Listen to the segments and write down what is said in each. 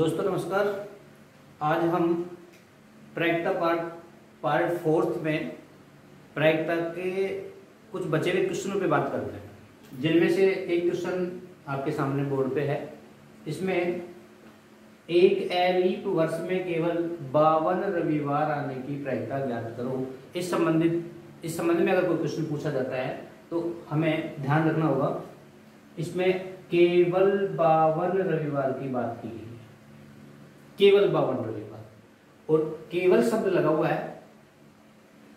दोस्तों नमस्कार। आज हम प्रायिकता पार्ट फोर्थ में प्रायिकता के कुछ बचे हुए क्वेश्चनों पे बात करते हैं, जिनमें से एक क्वेश्चन आपके सामने बोर्ड पे है। इसमें एक अलीप वर्ष में केवल 52 रविवार आने की प्रायिकता ज्ञात करो। इस संबंध में अगर कोई क्वेश्चन पूछा जाता है तो हमें ध्यान रखना होगा, इसमें केवल 52 रविवार की बात की गई है। केवल 52 रविवार और केवल शब्द लगा हुआ है।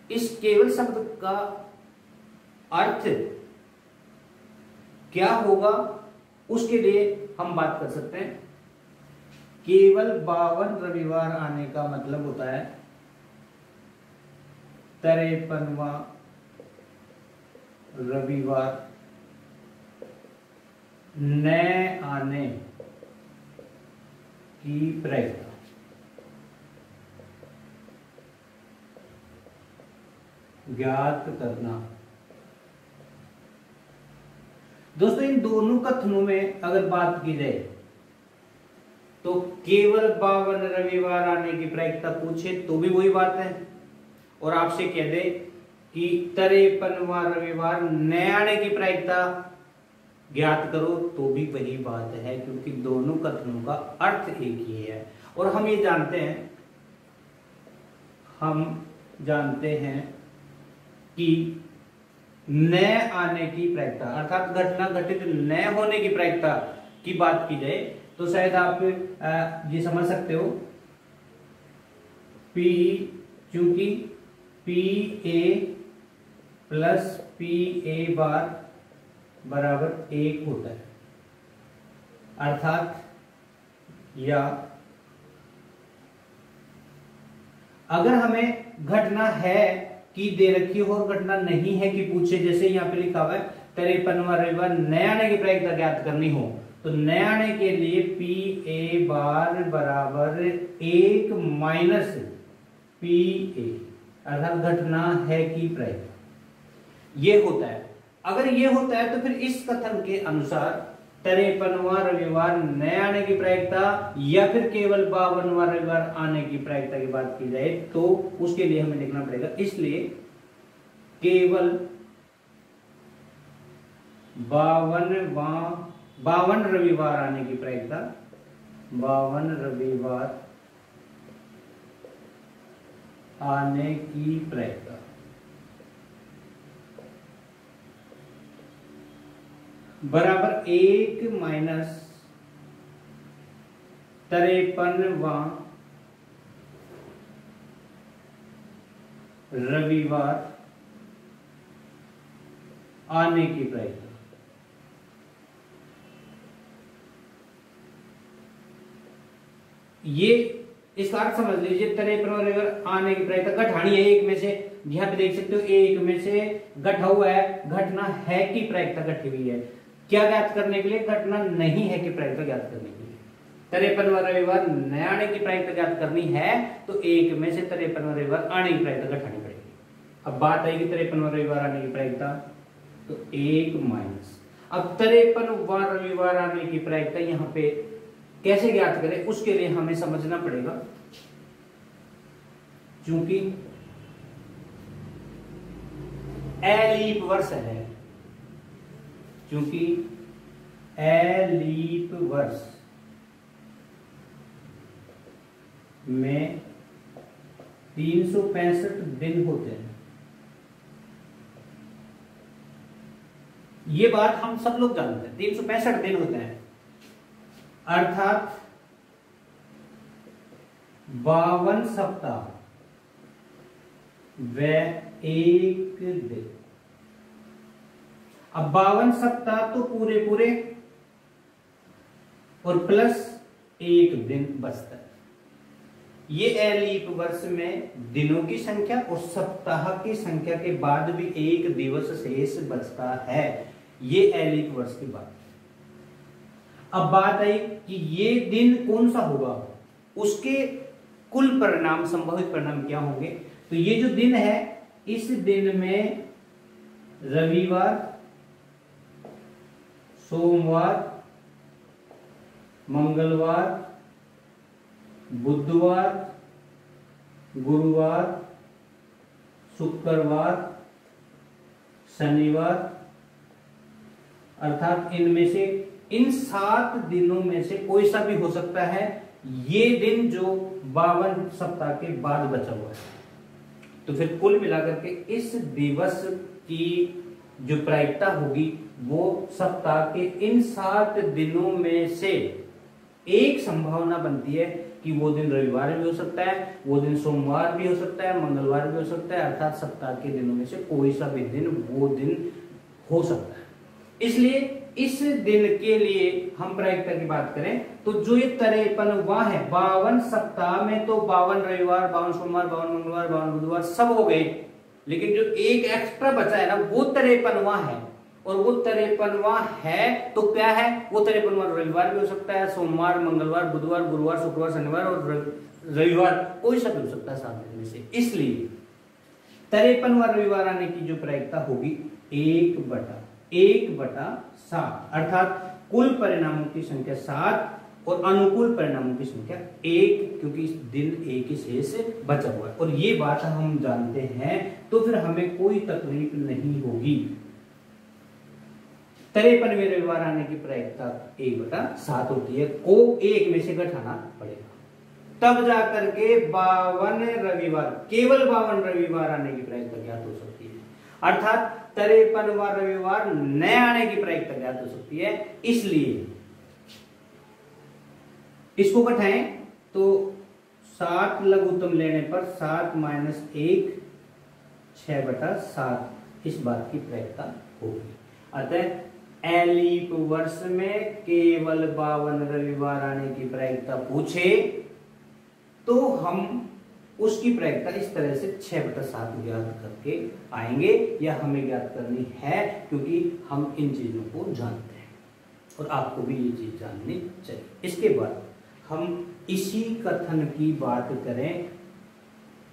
इस केवल शब्द का अर्थ क्या होगा उसके लिए हम बात कर सकते हैं। केवल 52 रविवार आने का मतलब होता है 53वां रविवार नए आने की प्रायिकता। ज्ञात करना। दोस्तों इन दोनों कथनों में अगर बात की जाए तो केवल 52 रविवार आने की प्रायिकता पूछे तो भी वही बात है, और आपसे कह दे कि 53वां रविवार नए आने की प्रायिकता ज्ञात करो तो भी वही बात है, क्योंकि दोनों कथनों का अर्थ एक ही है। और हम ये जानते हैं कि नए आने की प्रायिकता अर्थात घटना घटित नए होने की प्रायिकता की बात की जाए तो शायद आप ये समझ सकते हो, पी चूंकि P A plus P A bar बराबर 1 होता है, अर्थात या अगर हमें घटना है कि दे रखी हो और घटना नहीं है कि पूछे, जैसे यहां पे लिखा हुआ है 53वां रविवार नए आने की प्रायिकता ज्ञात करनी हो, तो नए आने के लिए पी ए बार बराबर 1 माइनस पी ए अर्थात घटना है की प्रायिकता ये होता है। अगर ये होता है तो फिर इस कथन के अनुसार 53वां रविवार नए आने की प्रायिकता या फिर केवल 52वां रविवार आने की प्रायिकता की बात की जाए तो उसके लिए हमें लिखना पड़ेगा। इसलिए केवल 52 रविवार आने की प्रायिकता 52 रविवार आने की प्रायिकता बराबर 1 माइनस 53वां रविवार आने की प्रायिकता। ये इसका अर्थ समझ लीजिए, 53वां रविवार आने की प्रायिकता घटानी है एक में से, यहां पे देख सकते हो एक में से घटा हुआ है, घटना है की प्रायिकता घटी हुई है। क्या ज्ञात करने के लिए? घटना नहीं है कि प्रायिकता ज्ञात करने के लिए। 53वां रविवार नए आने की प्रायिकता ज्ञात करनी है तो एक में से 53वां रविवार आने की प्रायिकता घटानी पड़ेगी। अब बात आएगी 53वां रविवार आने की प्रायिकता, तो 1 माइनस अब 53वां रविवार आने की प्रायिकता यहां पे कैसे ज्ञात करें उसके लिए हमें समझना पड़ेगा, क्योंकि अलीप वर्ष है, क्योंकि अलीप वर्ष में 365 दिन होते हैं। ये बात हम सब लोग जानते हैं, 365 दिन होते हैं, अर्थात 52 सप्ताह व 1 दिन। अब 52 सप्ताह तो पूरे और प्लस 1 दिन बचता है। ये अलीप वर्ष में दिनों की संख्या और सप्ताह की संख्या के बाद भी 1 दिवस शेष बचता है। ये अलीप वर्ष की बात। अब बात आई कि ये दिन कौन सा होगा, उसके कुल परिणाम संभावित परिणाम क्या होंगे। तो ये जो दिन है इस दिन में रविवार, सोमवार, मंगलवार, बुधवार, गुरुवार, शुक्रवार, शनिवार, अर्थात इनमें से इन 7 दिनों में से कोई सा भी हो सकता है। ये दिन जो 52 सप्ताह के बाद बचा हुआ है, तो फिर कुल मिलाकर के इस दिवस की जो प्रायिकता होगी वो सप्ताह के इन 7 दिनों में से एक संभावना बनती है कि वो दिन रविवार भी हो सकता है, वो दिन सोमवार भी हो सकता है, मंगलवार भी हो सकता है, अर्थात सप्ताह के दिनों में से कोई सा भी दिन वो दिन हो सकता है। इसलिए इस दिन के लिए हम प्रायिकता की बात करें तो जो ये 53वां है, 52 सप्ताह में तो 52 रविवार, 52 सोमवार, 52 मंगलवार, 52 बुधवार सब हो गए, लेकिन जो एक एक्स्ट्रा बचा है ना वो 53वां है। और वो 53वां है तो क्या है, वो 53वां रविवार भी हो सकता है, सोमवार, मंगलवार, बुधवार, गुरुवार, शुक्रवार, शनिवार और रविवार कोई सा भी हो सकता है 7 दिन में से। इसलिए 53वां रविवार आने की जो प्रायिकता होगी 1/7, अर्थात कुल परिणामों की संख्या 7 और अनुकूल परिणामों की संख्या 1, क्योंकि इस दिन एक ही शेष बचा हुआ है। और ये बात हम जानते हैं तो फिर हमें कोई तकलीफ नहीं होगी। 53वें रविवार आने की प्रायिकता 1/7 होती है, को 1 में से घटाना पड़ेगा, तब जाकर के 52 रविवार, केवल 52 रविवार आने की प्रायिकता ज्ञात हो सकती है, अर्थात 53वां रविवार नए आने की प्रायिकता ज्ञात हो सकती है। इसलिए इसको घटाएं तो 7 लघुत्तम लेने पर 7 - 1 6/7 इस बात की प्रायिकता होगी। अतः एलीप वर्ष में केवल 52 रविवार आने की प्रायिकता पूछे तो हम उसकी प्रायिकता इस तरह से 6/7 ज्ञात करके आएंगे, या हमें ज्ञात करनी है, क्योंकि हम इन चीजों को जानते हैं और आपको भी ये चीज जाननी चाहिए। इसके बाद हम इसी कथन की बात करें,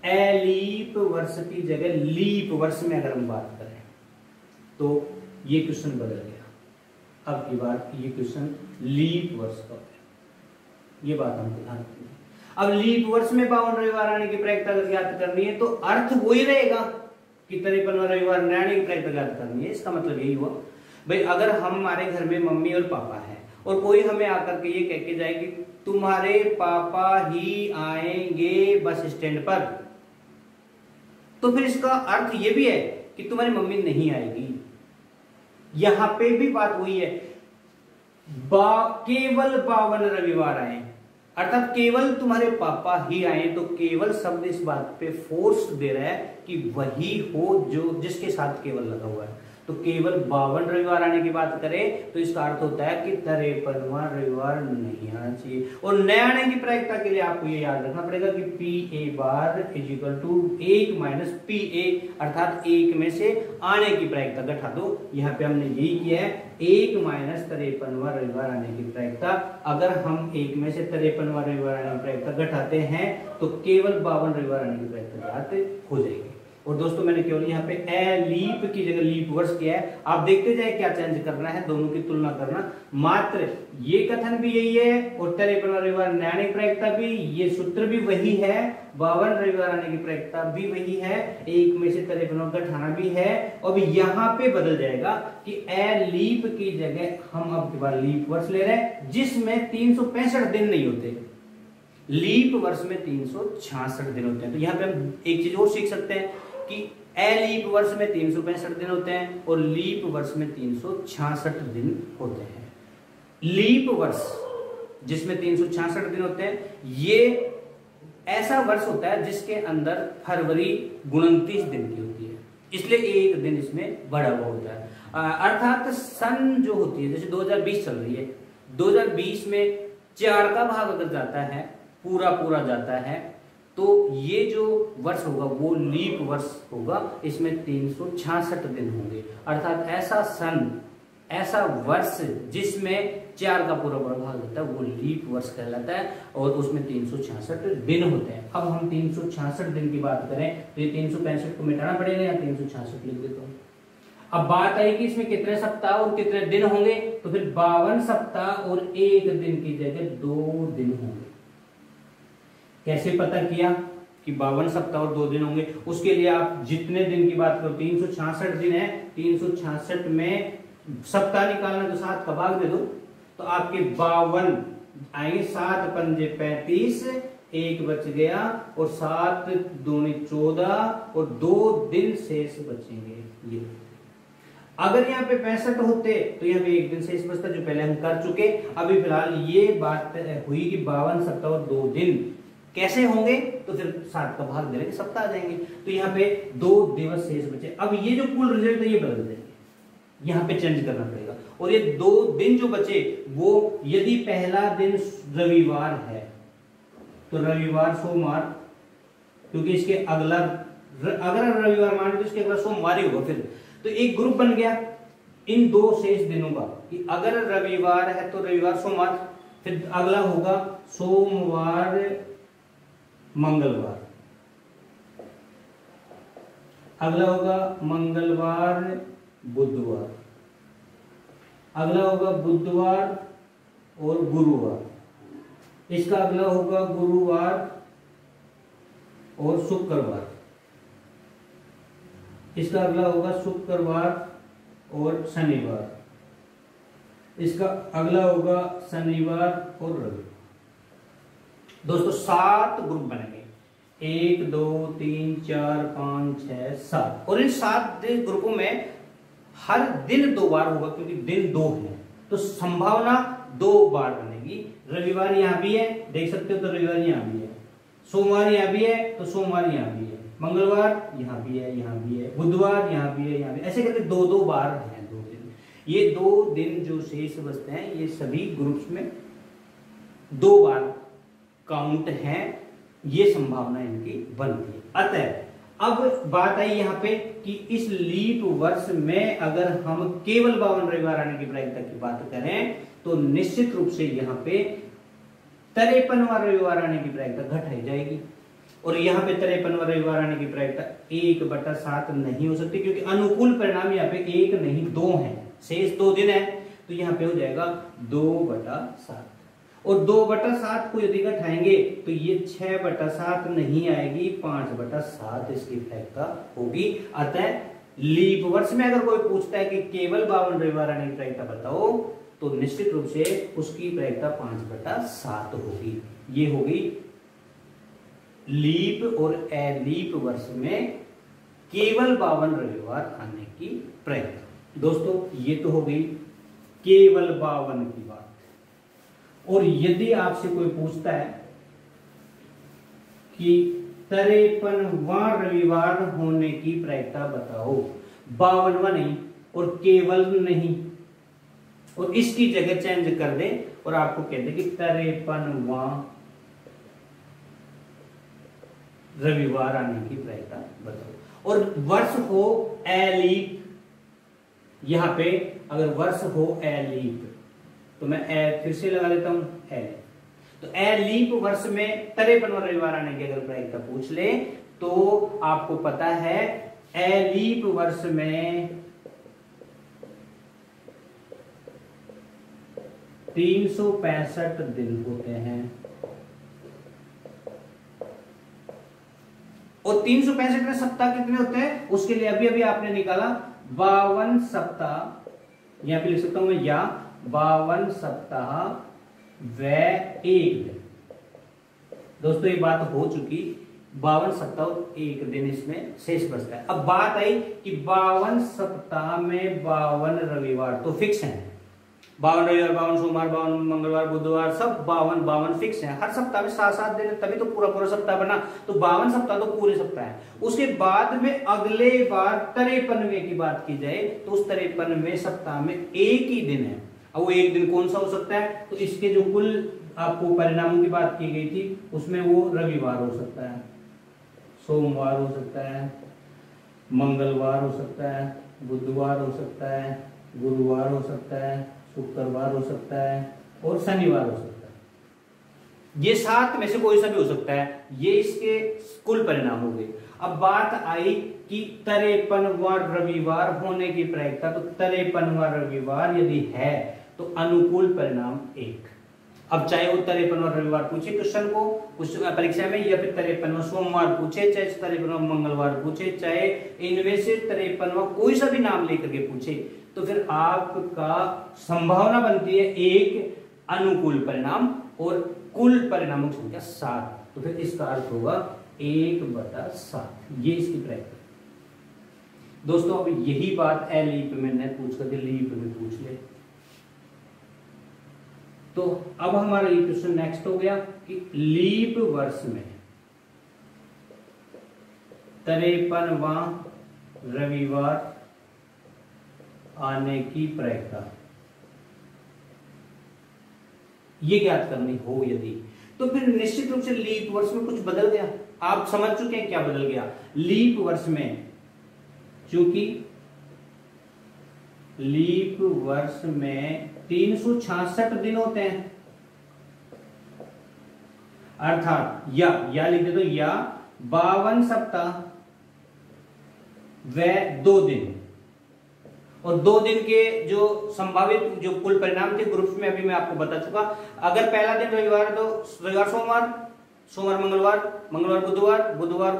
एलीप वर्ष की जगह लीप वर्ष में अगर हम बात करें तो ये क्वेश्चन बदल गया। अब की बार ये क्वेश्चन लीप वर्ष का है, ये बात हमको ध्यान रखनी है। अब लीप वर्ष में 52 रविवार आने की प्रायिकता ज्ञात करनी है तो अर्थ वही रहेगा कि 53वां रविवार नए आने की प्रायिकता ज्ञात करनी है। इसका मतलब यही हुआ भाई, अगर हमारे घर में मम्मी और पापा है और कोई हमें आकर के ये कह के जाए कि तुम्हारे पापा ही आएंगे बस स्टैंड पर, तो फिर इसका अर्थ ये भी है कि तुम्हारी मम्मी नहीं आएगी। यहां पे भी बात वही है, केवल 52 रविवार आए, अर्थात केवल तुम्हारे पापा ही आए, तो केवल शब्द इस बात पे फोर्स दे रहा है कि वही हो जो जिसके साथ केवल लगा हुआ है। तो केवल 52 रविवार आने की बात करें तो इसका अर्थ होता है कि 53वां रविवार नहीं आना चाहिए। और नए आने की प्रायिकता के लिए आपको ये याद रखना पड़ेगा कि PA बार = 1 - PA, अर्थात 1 में से आने की प्रायिकता घटा दो। यहाँ पे हमने यही किया है, 1 - 53वां रविवार आने की प्रायिकता। अगर हम 1 में से 53वां रविवार आने की प्रायिकता घटाते हैं तो केवल 52 रविवार आने की प्रायिकता ज्ञात हो जाएगी। और दोस्तों मैंने केवल यहाँ पे लीप की जगह लीप वर्ष किया है, आप देखते जाए क्या चेंज करना है, दोनों की तुलना करना। मात्र ये कथन भी यही है और 53वां रविवार नए आने की प्रायिकता भी, ये सूत्र भी वही है, 52 रविवार आने की प्रायिकता भी वही है, 1 में से 53 घटाना भी है। अब यहाँ पे बदल जाएगा कि लीप की जगह हम अब की बार लीप वर्ष ले रहे हैं, जिसमें 365 दिन नहीं होते। लीप वर्ष में 366 दिन होते हैं। तो यहाँ पे हम एक चीज और सीख सकते हैं कि लीप वर्ष में 365 दिन होते हैं और लीप वर्ष में 366 दिन होते हैं। लीप वर्ष जिसमें 366 दिन होते हैं, ये ऐसा वर्ष होता है जिसके अंदर फरवरी 29 दिन की होती है, इसलिए एक दिन इसमें बढ़ा हुआ होता है। अर्थात सन जो होती है, जैसे 2020 चल रही है, 2020 में 4 का भाग अगर जाता है, पूरा जाता है, तो ये जो वर्ष होगा वो लीप वर्ष होगा, इसमें 366 दिन होंगे। अर्थात ऐसा सन, ऐसा वर्ष जिसमें 4 का पूरा भाग होता है वो लीप वर्ष कहलाता है और उसमें 366 दिन होते हैं। अब हम 366 दिन की बात करें तो ये 365 को मिटाना पड़ेगा, या 366 लिख देता हूं। अब बात आई कि इसमें कितने सप्ताह और कितने दिन होंगे, तो फिर 52 सप्ताह और 1 दिन की जगह 2 दिन होंगे। कैसे पता किया कि 52 सप्ताह और 2 दिन होंगे? उसके लिए आप जितने दिन की बात करो, 366 दिन है, 366 में सप्ताह निकालना तो 7 का भाग दे दो, तो आपके 52 आएंगे। 7 पंजे 35, 1 बच गया, और 7 दूनी 14, और 2 दिन शेष बचेंगे। ये अगर यहाँ पे 65 होते तो यहाँ पे 1 दिन शेष बचता, जो पहले हम कर चुके। अभी फिलहाल ये बात हुई कि 52 सप्ताह और 2 दिन कैसे होंगे, तो फिर 7 का भाग दे रहे सप्ताह आ जाएंगे, तो यहाँ पे 2 दिवस शेष बचे। अब ये जो कुल रिजल्ट है ये बदल देंगे, यहाँ पे चेंज करना पड़ेगा। और ये 2 दिन जो बचे, वो यदि पहला दिन रविवार है तो रविवार सोमवार, क्योंकि इसके अगला अगर रविवार मान तो इसके अगला सोमवार ही होगा। फिर तो एक ग्रुप बन गया इन 2 शेष दिनों का, कि अगर रविवार है तो रविवार सोमवार, फिर अगला होगा सोमवार मंगलवार, अगला होगा मंगलवार बुधवार, अगला होगा बुधवार और गुरुवार, इसका अगला होगा गुरुवार और शुक्रवार, इसका अगला होगा शुक्रवार और शनिवार, इसका अगला होगा शनिवार और रविवार। दोस्तों 7 ग्रुप बनेंगे, 1 2 3 4 5 6 7, और इन 7 ग्रुपों में हर दिन 2 बार होगा, क्योंकि दिन 2 है तो संभावना 2 बार बनेगी। रविवार यहाँ भी है, देख सकते हो, तो रविवार यहाँ भी है, सोमवार यहाँ भी है तो सोमवार यहाँ भी है, मंगलवार यहाँ भी है, यहाँ भी है, बुधवार यहाँ भी है, यहाँ भी, ऐसे करके 2-2 बार हैं 2 दिन। ये 2 दिन जो शेष बचते हैं, ये सभी ग्रुप्स में 2 बार काउंट है, ये संभावना इनकी बनती है। अतः अब बात आई यहाँ पे कि इस लीप वर्ष में अगर हम केवल 52 रविवार आने की प्रायिकता की बात करें, तो निश्चित रूप से यहाँ पे 53वां रविवार आने की प्रायिकता घटाई जाएगी। और यहाँ पे 53वां रविवार आने की प्रायिकता 1/7 नहीं हो सकती, क्योंकि अनुकूल परिणाम यहाँ पे 1 नहीं 2 है, शेष 2 दिन है, तो यहाँ पे हो जाएगा 2/7। और 2/7 को यदि घटाएंगे तो ये 6/7 नहीं आएगी, 5/7 इसकी प्रायिकता होगी। अतः लीप वर्ष में अगर कोई पूछता है कि केवल 52 रविवार आने की प्रायिकता बताओ, तो निश्चित रूप से उसकी प्रायिकता 5/7 होगी। ये होगी लीप और अलीप वर्ष में केवल 52 रविवार आने की प्रायिकता। दोस्तों ये तो हो गई केवल 52 की बात। और यदि आपसे कोई पूछता है कि 53वां रविवार होने की प्रायिकता बताओ, 52वां नहीं और केवल नहीं, और इसकी जगह चेंज कर दे और आपको कहते कि 53वां रविवार आने की प्रायिकता बताओ। और वर्ष हो अलीप, यहां पे अगर वर्ष हो अलीप तो मैं फिर से लगा देता हूं तो अलीप वर्ष में 53वां रविवार आने की अगर प्रायिकता पूछ ले, तो आपको पता है अलीप वर्ष में 365 दिन होते हैं। और 365 में सप्ताह कितने होते हैं, उसके लिए अभी अभी आपने निकाला 52 सप्ताह, यहां पे लिख सकता हूं मैं, या 52 सप्ताह व 1 दिन। दोस्तों ये बात हो चुकी, 52 सप्ताह और 1 दिन इसमें शेष बचता है। अब बात आई कि 52 सप्ताह में 52 रविवार तो फिक्स हैं, 52 रविवार, 52 सोमवार, 52 मंगलवार, बुधवार, सब 52 फिक्स हैं। हर सप्ताह में 7-7 दिन, तभी तो पूरा सप्ताह बना, तो 52 सप्ताह तो पूरे सप्ताह है। उसके बाद में अगले बार 53वें की बात की जाए, तो उस 53वें सप्ताह में 1 ही दिन है। अब वो 1 दिन कौन सा हो सकता है, तो इसके जो कुल आपको परिणामों की बात की गई थी, उसमें वो रविवार हो सकता है, सोमवार हो सकता है, मंगलवार हो सकता है, बुधवार हो सकता है, गुरुवार हो सकता है, शुक्रवार हो सकता है और शनिवार हो सकता है। ये 7 में से कोई सा भी हो सकता है। ये इसके कुल परिणाम हो गए। अब बात आई कि 53वां रविवार होने की प्रायिकता, तो 53वां रविवार यदि है तो अनुकूल परिणाम 1, अब चाहे वो 53वां रविवार पूछे क्वेश्चन को उस परीक्षा में, या फिर 53वां सोमवार पूछे, चाहे 53वां मंगलवार पूछे, चाहे इनमें से 53वां कोई सा भी नाम लेकर के पूछे, तो फिर आपका संभावना बनती है एक अनुकूल परिणाम और कुल परिणामों की संख्या 7। तो फिर इसका अर्थ होगा 1/7। ये इसकी प्रैक्टिस। दोस्तों अब यही बात लीप में न पूछ करके लीप में पूछ ले। तो अब हमारा ये क्वेश्चन नेक्स्ट हो गया कि लीप वर्ष में 53वां रविवार आने की प्रायिकता ये ज्ञात करनी हो यदि, तो फिर निश्चित रूप से लीप वर्ष में कुछ बदल गया। आप समझ चुके हैं क्या बदल गया। लीप वर्ष में, चूंकि लीप वर्ष में 366 दिन होते हैं, अर्थात या लिख दे तो या 52 सप्ताह व 2 दिन, और 2 दिन के जो संभावित जो कुल परिणाम थे ग्रुप्स में अभी मैं आपको बता चुका। अगर पहला दिन रविवार है तो रविवार सोमवार मंगलवार बुधवार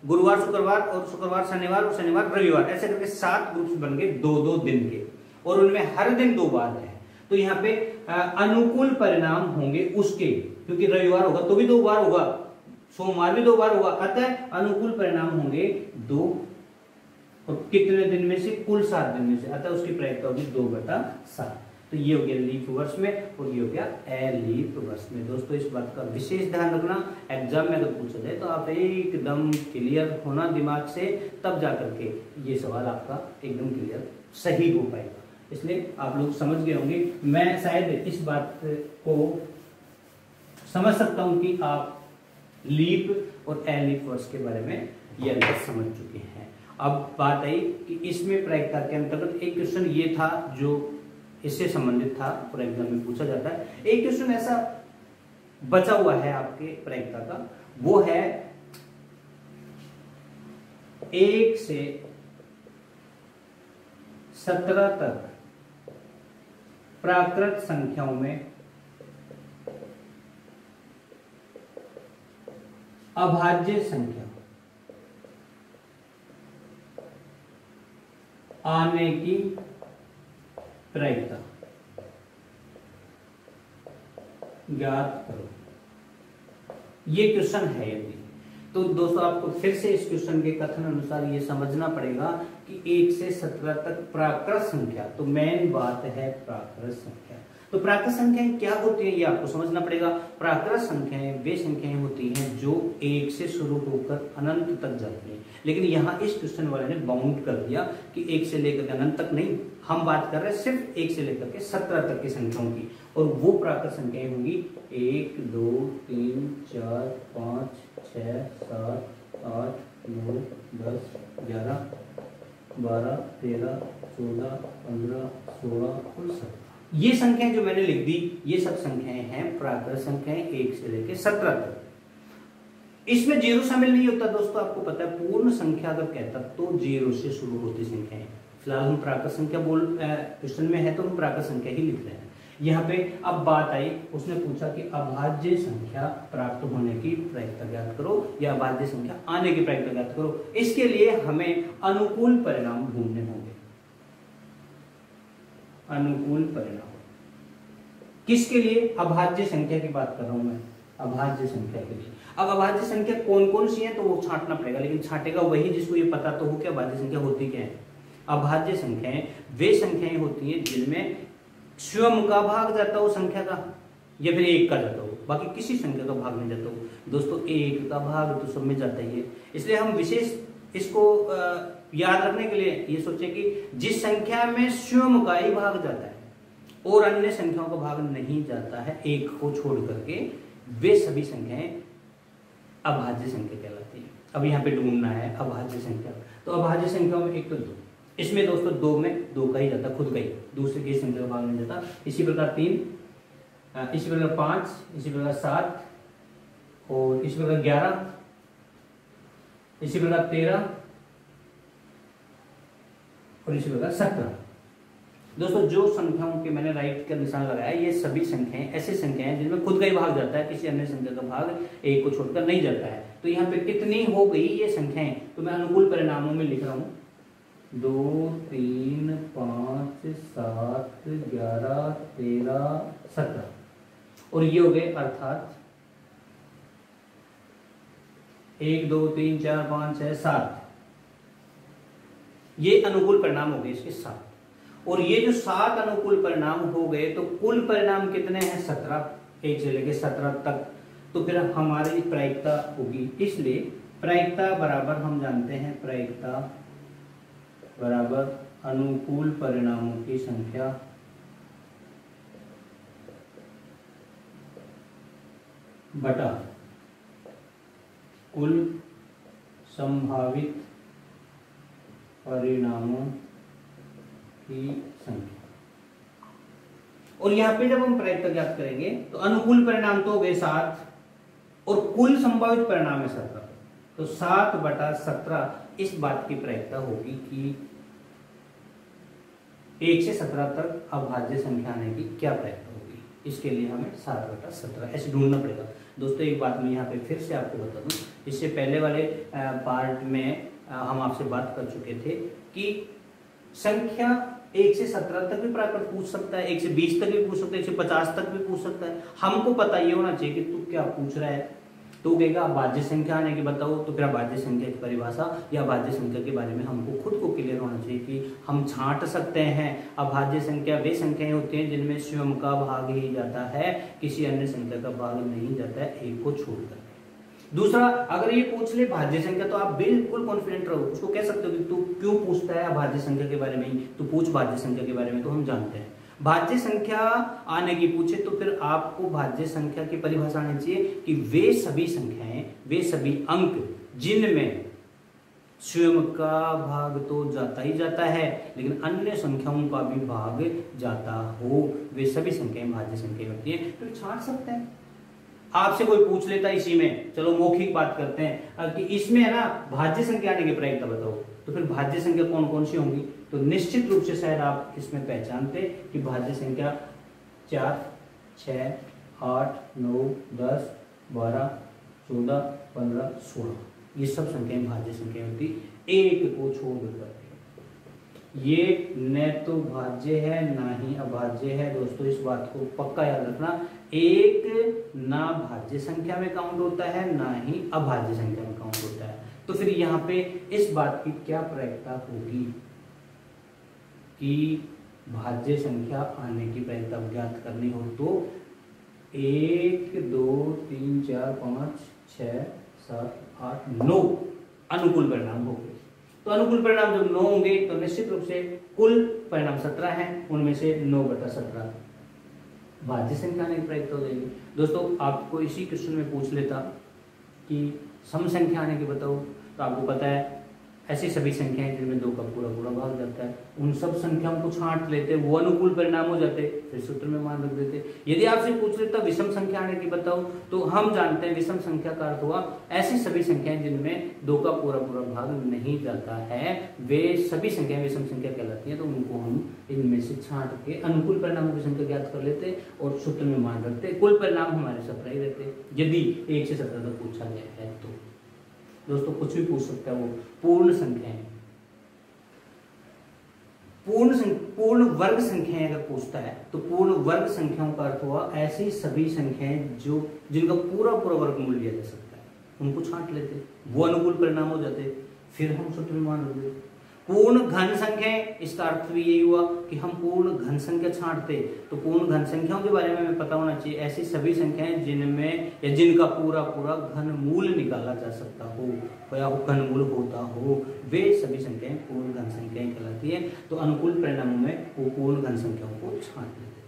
गुरुवार शुक्रवार, और शुक्रवार शनिवार, और शनिवार रविवार, ऐसे करके 7 ग्रुप्स बन गए 2-2 दिन के, और उनमें हर दिन 2 बार है। तो यहाँ पे अनुकूल परिणाम होंगे उसके, क्योंकि रविवार होगा तो भी 2 बार होगा, सोमवार भी 2 बार होगा, अतः अनुकूल परिणाम होंगे 2, और कितने दिन में से, कुल 7 दिन में से, अतः उसकी प्रायिकता होगी 2/7। तो ये हो गया लीप वर्ष में, और ये हो गया लीप वर्ष में। दोस्तों इस बात का विशेष ध्यान रखना, एग्जाम में अगर पूछा जाए तो आप एकदम क्लियर होना दिमाग से, तब जाकर के ये सवाल आपका एकदम क्लियर सही हो पाएगा। इसलिए आप लोग समझ गए होंगे। मैं शायद इस बात को समझ सकता हूं कि आप लीप और लीप वर्ष के बारे में ये अंतर समझ चुके हैं। अब बात आई कि इसमें प्रायिकता के अंतर्गत एक क्वेश्चन ये था जो इससे संबंधित था, और एग्जाम में पूछा जाता है। एक क्वेश्चन ऐसा बचा हुआ है आपके प्रायिकता का, वो है 1 से 17 तक प्राकृत संख्याओं में अभाज्य संख्या आने की प्रायिकता ज्ञात करो। ये क्वेश्चन है यदि, तो दोस्तों आपको फिर से इस क्वेश्चन के कथन अनुसार ये समझना पड़ेगा कि 1 से 17 तक प्राकृत संख्या, तो मेन बात है प्राकृत संख्या। तो प्राकृत संख्याएं क्या होती है ये आपको समझना पड़ेगा। प्राकृत संख्याएं वे संख्याएं होती हैं जो 1 से शुरू होकर अनंत तक जाती हैं, लेकिन यहाँ इस क्वेश्चन वाले ने बाउंड कर दिया कि 1 से लेकर अनंत तक नहीं, हम बात कर रहे हैं सिर्फ 1 से लेकर के 17 तक की संख्याओं की, और वो प्राकृत संख्याएं होंगी 1 2 3 4 5 6 7 8 9 10 11 12 13 14 15 16 और 17। ये संख्याएं जो मैंने लिख दी, ये सब संख्याएं हैं प्राकृत संख्याएं 1 से लेकर 17 तक। इसमें 0 शामिल नहीं होता दोस्तों, आपको पता है पूर्ण संख्या अगर कहता तो 0 से शुरू होती संख्याएं। फिलहाल हम प्राकृत संख्या क्वेश्चन में है तो हम प्राकृत संख्या ही लिख रहे हैं। यहाँ पे अब बात आई, उसने पूछा कि अभाज्य संख्या प्राप्त होने की प्रायिकता ज्ञात करो, या अभाज्य संख्या आने की प्रायिकता ज्ञात करो। इसके लिए हमें अनुकूल परिणाम ढूंढने होंगे। अनुकूल परिणाम किसके लिए? अभाज्य संख्या की बात कर रहा हूं मैं, अभाज्य संख्या के लिए। अब अभाज्य संख्या कौन कौन सी है तो वो छांटना पड़ेगा, लेकिन छांटेगा वही जिसको ये पता तो हो कि अभाज्य संख्या होती क्या है। अभाज्य संख्याएं वे संख्याएं होती हैं जिनमें स्वयं का भाग जाता हो संख्या का, या फिर 1 का जाता हो, बाकी किसी संख्या का भाग नहीं जाता हो। दोस्तों 1 का भाग तो सब में जाता ही है, इसलिए हम विशेष इसको याद रखने के लिए ये सोचे कि जिस संख्या में स्वयं का ही भाग जाता है और अन्य संख्याओं का भाग नहीं जाता है 1 को छोड़ करके, वे सभी संख्याएं अभाज्य संख्या कहलाती है। अब यहाँ पे ढूंढना है अभाज्य संख्या, तो अभाज्य संख्याओं में 1 तो 2, इसमें दोस्तों 2 में 2 का ही जाता, खुद का ही, दूसरे की संख्या का भाग नहीं जाता। इसी प्रकार 3, इसी प्रकार 5, इसी प्रकार 7, और इसी प्रकार 11, इसी प्रकार 13, और इसी प्रकार 17। दोस्तों जो संख्याओं के मैंने राइट का निशान लगाया, ये सभी संख्याएं ऐसी संख्याएं जिनमें खुद का ही भाग जाता है, किसी अन्य संख्या का भाग एक को छोड़कर नहीं जाता है। तो यहाँ पे कितनी हो गई ये संख्याएं, तो मैं अनुकूल परिणामों में लिख रहा हूँ 2, 3, 5, 7, 11, 13, 17 और ये हो गए अर्थात 1, 2, 3, 4, 5, 6, 7। ये अनुकूल परिणाम हो गए इसके 7। और ये जो 7 अनुकूल परिणाम हो गए तो कुल परिणाम कितने हैं 17, 1 से लेकर 17 तक। तो फिर हमारी प्रायिकता होगी, इसलिए प्रायिकता बराबर हम जानते हैं, प्रायिकता बराबर अनुकूल परिणामों की संख्या बटा कुल संभावित परिणामों की संख्या। और यहां पे जब हम प्रायिकता ज्ञात करेंगे तो अनुकूल परिणाम तो हो गए 7 और कुल संभावित परिणाम है 17, तो 7/17 इस बात की प्रायिकता होगी कि 1 से 17 तक अभाज्य संख्या आने की क्या प्रायिकता होगी। इसके लिए हमें 7/17 ऐसे ढूंढना पड़ेगा। दोस्तों एक बात मैं यहाँ पे फिर से आपको बता दूं, इससे पहले वाले पार्ट में हम आपसे बात कर चुके थे कि संख्या 1 से 17 तक भी प्रायिकता पूछ सकता है, 1 से 20 तक भी पूछ सकता है, 1 से 50 तक भी पूछ सकता है। हमको पता ये होना चाहिए कि तू क्या पूछ रहा है। तो कहेगा अभाज्य संख्या आने की बताओ, तो फिर अभाज्य संख्या की परिभाषा या अभाज्य संख्या के बारे में हमको खुद को क्लियर होना चाहिए कि हम छांट सकते हैं। अभाज्य संख्या वे संख्याएं होती हैं जिनमें स्वयं का भाग ही जाता है, किसी अन्य संख्या का भाग नहीं जाता है, एक को छोड़कर। दूसरा, अगर ये पूछ ले भाज्य संख्या तो आप बिल्कुल कॉन्फिडेंट रहो, उसको कह सकते हो कि तू क्यों पूछता है अभाज्य संख्या के बारे में ही, तू पूछ भाज्य संख्या के बारे में, तो हम जानते हैं। भाज्य संख्या आने की पूछे तो फिर आपको भाज्य संख्या की परिभाषा आनी चाहिए कि वे सभी संख्याएं, वे सभी अंक जिनमें स्वयं का भाग तो जाता ही जाता है लेकिन अन्य संख्याओं का भी भाग जाता हो, वे सभी संख्याएं भाज्य संख्या होती है। तो छांट सकते हैं। आपसे कोई पूछ लेता है इसी में, चलो मौखिक बात करते हैं कि इसमें है ना भाज्य संख्या आने की प्रायिकता बताओ, तो फिर भाज्य संख्या कौन कौन सी होंगी, तो निश्चित रूप से शायद आप इसमें पहचानते कि भाज्य संख्या 4, 6, 8, 9, 10, 12, 14, 15, 16 ये सब संख्याएं भाज्य संख्या होती, एक को छोड़ कर। ये न तो भाज्य है ना ही अभाज्य है। दोस्तों इस बात को पक्का याद रखना, एक ना भाज्य संख्या में काउंट होता है ना ही अभाज्य संख्या में काउंट होता है। तो फिर यहाँ पे इस बात की क्या प्रायिकता होगी कि भाज्य संख्या आने की प्रायिकता ज्ञात करनी हो तो 1, 2, 3, 4, 5, 6, 7, 8, 9 अनुकूल परिणाम हो गए। तो अनुकूल परिणाम जब 9 होंगे तो निश्चित रूप से कुल परिणाम 17 हैं, उनमें से 9/17 भाज्य संख्या आने की प्रायिकता हो जाएगी। दोस्तों आपको इसी क्वेश्चन में पूछ लेता कि सम संख्या आने की बताओ, तो आपको पता है ऐसी सभी संख्याएं जिनमें 2 का पूरा पूरा भाग जाता है, उन सब संख्याओं को छांट लेते, वो अनुकूल परिणाम हो जाते, फिर सूत्र में मान रख देते। यदि आपसे पूछ लेता विषम संख्या आने की बताओ, तो हम जानते हैं विषम संख्या का अर्थ हुआ ऐसी सभी संख्याएं जिनमें 2 का पूरा पूरा भाग नहीं जाता है, वे सभी संख्याएं विषम संख्या कहलाती हैं। तो उनको हम इनमें से छांट के अनुकूल परिणामों की संख्या ज्ञात कर लेते और सूत्र में मान रखते, कुल परिणाम हमारे 17 ही रहते यदि 1 से 17 तक पूछा गया है तो। दोस्तों कुछ भी पूछ सकता है, वो पूर्ण संख्याएं, पूर्ण वर्ग संख्याएं अगर पूछता है तो पूर्ण वर्ग संख्याओं का अर्थ हुआ ऐसी सभी संख्याएं जो जिनका पूरा पूरा वर्गमूल लिया जा सकता है, उनको छांट लेते, वो अनुकूल परिणाम हो जाते, फिर हम सूत्र में मान लेते। पूर्ण घन संख्याएं, इसका अर्थ भी यही हुआ कि हम पूर्ण घन संख्या छांटते, तो पूर्ण घन संख्याओं के बारे में हमें पता होना चाहिए ऐसी सभी संख्याएं जिनमें या जिनका पूरा पूरा घनमूल निकाला जा सकता हो या घनमूल होता हो, वे सभी संख्याएं पूर्ण घन संख्याएं कहलाती है। तो अनुकूल परिणामों में वो पूर्ण घन संख्याओं को छांट लेते।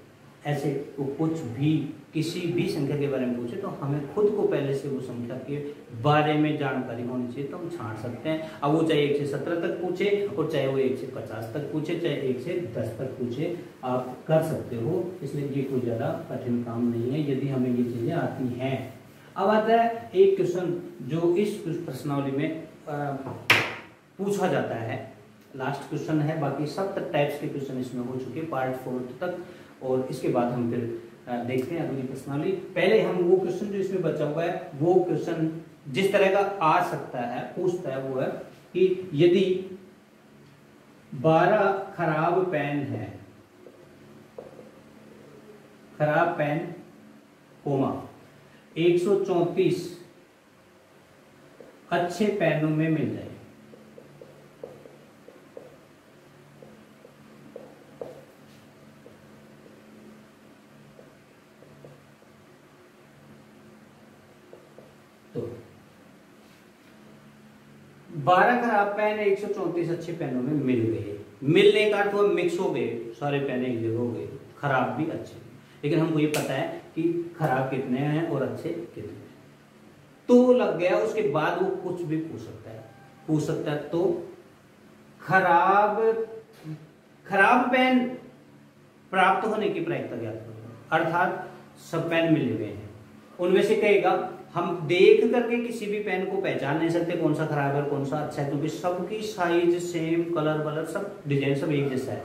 ऐसे वो कुछ भी किसी भी संख्या के बारे में पूछे तो हमें खुद को पहले से वो संख्या के बारे में जानकारी होनी चाहिए, तो हम छांट सकते हैं। अब वो चाहे 1 से 17 तक पूछे और चाहे वो 1 से 50 तक पूछे, चाहे 1 से 10 तक पूछे, आप कर सकते हो। इसलिए ये कोई ज़्यादा कठिन काम नहीं है यदि हमें ये चीज़ें आती हैं। अब आता है एक क्वेश्चन जो इस प्रश्नावली में पूछा जाता है लास्ट क्वेश्चन है, बाकी सब टाइप्स के क्वेश्चन इसमें हो चुके पार्ट 4 तक, और इसके बाद हम फिर देखते हैं अगली प्रश्नावली। पहले हम वो क्वेश्चन जो इसमें बचा हुआ है, वो क्वेश्चन जिस तरह का आ सकता है, पूछता है, वो है कि यदि 12 खराब पेन है, खराब पेन कोमा 134 अच्छे पेनों में मिल जाए, तो 12 खराब पेन 134 अच्छे पेनों में मिल गए। मिलने का अर्थ मिक्स हो गए, सारे पेन एक जगह हो गए, खराब भी अच्छे, लेकिन हमको ये पता है कि खराब कितने हैं और अच्छे कितने हैं। तो लग गया, उसके बाद वो कुछ भी पूछ सकता है। तो खराब पेन प्राप्त होने की प्रायिकता ज्ञात करो, अर्थात सब पेन मिल गए हैं, उनमें से कहेगा हम देख करके किसी भी पेन को पहचान नहीं सकते कौन सा खराब है कौन सा अच्छा है, क्योंकि सबकी साइज सेम, कलर वलर सब, डिजाइन सब एक जैसा है।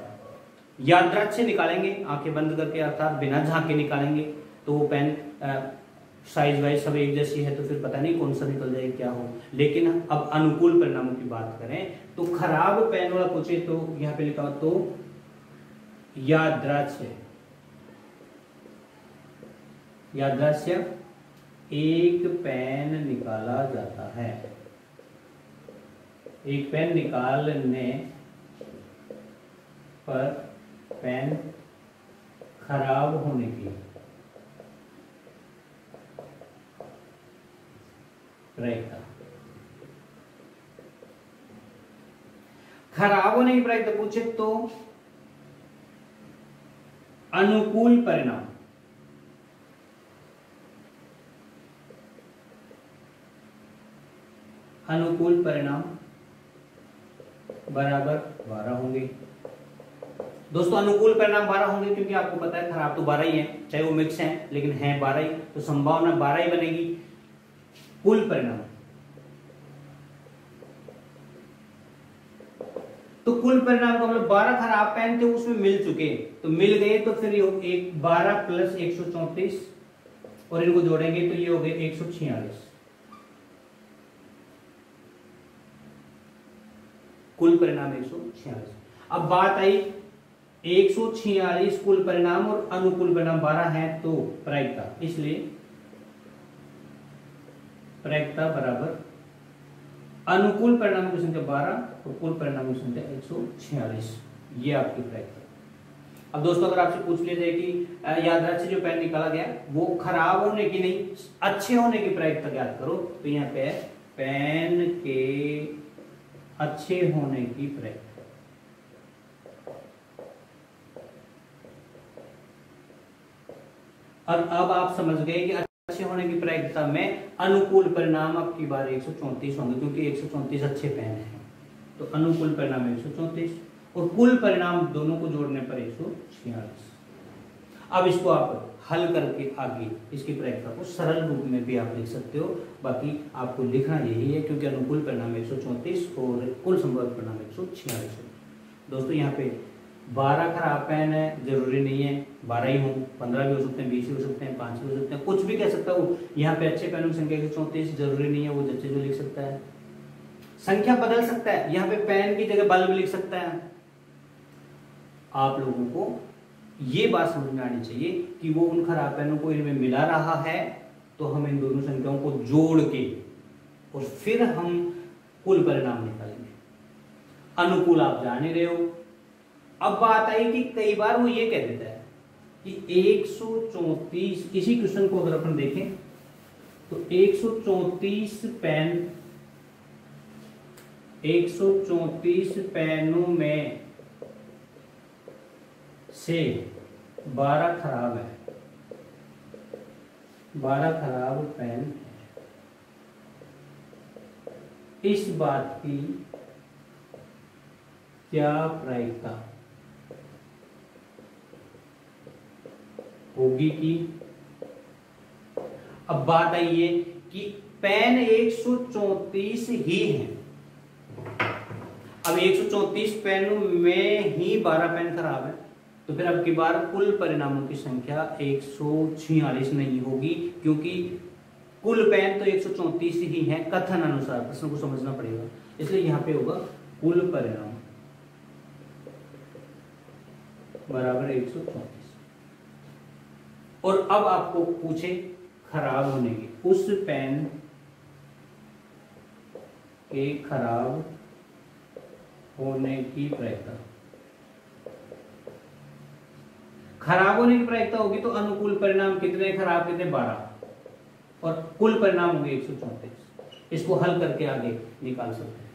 याददाश्त से निकालेंगे, आंखें बंद करके अर्थात बिना झांके निकालेंगे, तो वो पेन साइज वाइज सब एक जैसी है, तो फिर पता नहीं कौन सा निकल जाए क्या हो। लेकिन अब अनुकूल परिणामों की बात करें तो खराब पेन वाला पूछे तो यहाँ पे लिखा तो याददाश्त से एक पेन निकाला जाता है, एक पेन निकालने पर पेन खराब होने की प्रायिकता, खराब होने की प्रायिकता पूछे तो अनुकूल परिणाम, अनुकूल परिणाम बराबर 12 होंगे। दोस्तों अनुकूल परिणाम 12 होंगे क्योंकि आपको पता है खराब तो 12 ही है, चाहे वो मिक्स हैं लेकिन हैं 12 ही, तो संभावना 12 ही बनेगी। कुल परिणाम, तो कुल परिणाम का मतलब 12 खराब पेन थे उसमें मिल चुके, तो मिल गए, तो फिर एक 12 प्लस 134 और इनको जोड़ेंगे तो ये हो गए 146। कुल परिणाम 146। अब बात आई 146 कुल परिणाम और अनुकूल परिणाम 12 है, तो प्रायिकता, इसलिए प्रायिकता बराबर अनुकूल परिणाम की संख्या 12 और कुल परिणाम की संख्या 146, ये आपकी प्रायिकता। अब दोस्तों अगर आपसे पूछ लिया जाए कि याददाश्त से जो पेन निकाला गया वो खराब होने की नहीं अच्छे होने की प्रायिकता ज्ञात करो, तो यहाँ पे पेन के अच्छे होने की प्रायिकता, और अब आप समझ गए कि अच्छे होने की प्रायिकता में अनुकूल परिणाम आपकी बार 134 होंगे, क्योंकि 134 अच्छे पेन हैं, तो अनुकूल परिणाम 134 और कुल परिणाम दोनों को जोड़ने पर 146। अब इसको आप हल करके आगे इसकी प्रायिकता को सरल रूप में भी आप लिख सकते हो, बाकी आपको लिखना यही है क्योंकि अनुकूल परिणाम 134 और कुल संभावित परिणाम 146 है। दोस्तों यहाँ पे 12 खराब पेन है, जरूरी नहीं है 12 ही हो, 15 भी हो सकते हैं, 20 भी हो सकते हैं, 5 भी हो सकते हैं, कुछ भी कह सकता हूँ। यहाँ पे अच्छे पेनों की संख्या 134 जरूरी नहीं है, वो जच्चे जो लिख सकता है, संख्या बदल सकता है, यहाँ पे पेन की जगह बल्ब लिख सकता है। आप लोगों को ये बात समझ में आनी चाहिए कि वो उन खराब पेनों को इनमें मिला रहा है, तो हम इन दोनों संख्याओं को जोड़ के और फिर हम कुल परिणाम निकालेंगे। अनुकूल आप जान ही रहे हो। अब बात आई कि कई बार वो ये कह देता है कि 134, इसी क्वेश्चन को अगर अपन देखें तो 134 पेन, 134 पेनों में से 12 खराब है, 12 खराब पेन है। इस बात की क्या प्रायिकता होगी कि, अब बात आई है कि पेन 134 ही है, अब 134 पेनों में ही 12 पेन खराब है, तो फिर अब की बार कुल परिणामों की संख्या 146 नहीं होगी, क्योंकि कुल पेन तो 134 ही है कथन अनुसार, प्रश्न को समझना पड़ेगा। इसलिए यहां पे होगा कुल परिणाम बराबर 134। और अब आपको पूछे खराब होने की, उस पेन के खराब होने की प्रायिकता, खराब होने की प्रायिकता होगी तो अनुकूल परिणाम कितने, खराब कितने 12, और कुल परिणाम होंगे 134। इसको हल करके आगे निकाल सकते हैं।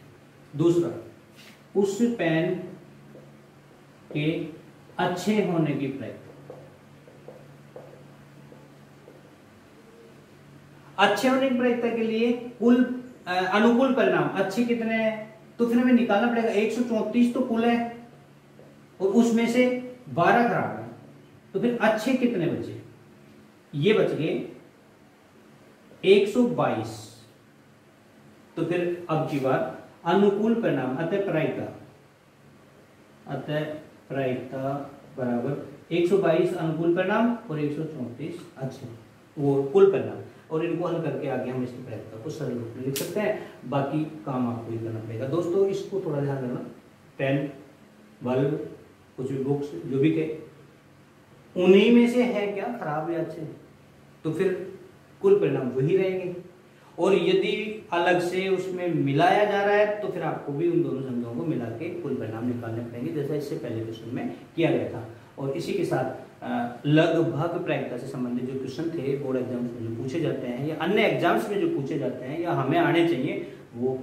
दूसरा, उस पेन के अच्छे होने की प्रायिकता, अच्छे होने की प्रायिकता के लिए कुल अनुकूल परिणाम अच्छे कितने हैं, तो फिर हमें निकालना पड़ेगा 134 तो कुल है और उसमें से 12 खराब है, तो फिर अच्छे कितने बचे, ये बच गए 122। तो फिर अब की बार अनुकूल परिणाम अतः प्रायिकता बराबर 122 अनुकूल परिणाम और 134 अच्छे वो कुल परिणाम, और इनको हल करके आगे हम इसकी प्रायिकता को सरल रूप में लिख सकते हैं। बाकी काम आपको ही करना पड़ेगा। दोस्तों इसको थोड़ा ध्यान रखना, पेन बल्ब कुछ भी बुक्स जो भी कहे उन्हीं में से है क्या खराब या अच्छे, तो फिर कुल परिणाम वही रहेंगे, और यदि अलग से उसमें मिलाया जा रहा है तो फिर आपको भी उन दोनों संख्याओं को मिला के कुल परिणाम निकालने पड़ेंगे, जैसा इससे पहले क्वेश्चन में किया गया था। और इसी के साथ लगभग प्रायिकता से संबंधित जो क्वेश्चन थे बोर्ड एग्जाम्स में जो पूछे जाते हैं या अन्य एग्जाम्स में जो पूछे जाते हैं या हमें आने चाहिए वो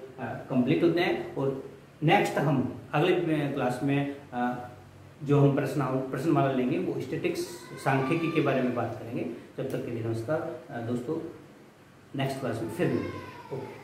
कंप्लीट होते हैं। और नेक्स्ट हम अगले क्लास में जो हम प्रश्नमाला लेंगे वो स्टैटिक्स सांख्यिकी के बारे में बात करेंगे। जब तक के लिए नमस्कार दोस्तों, नेक्स्ट क्लास में फिर मिलते हैं। ओके।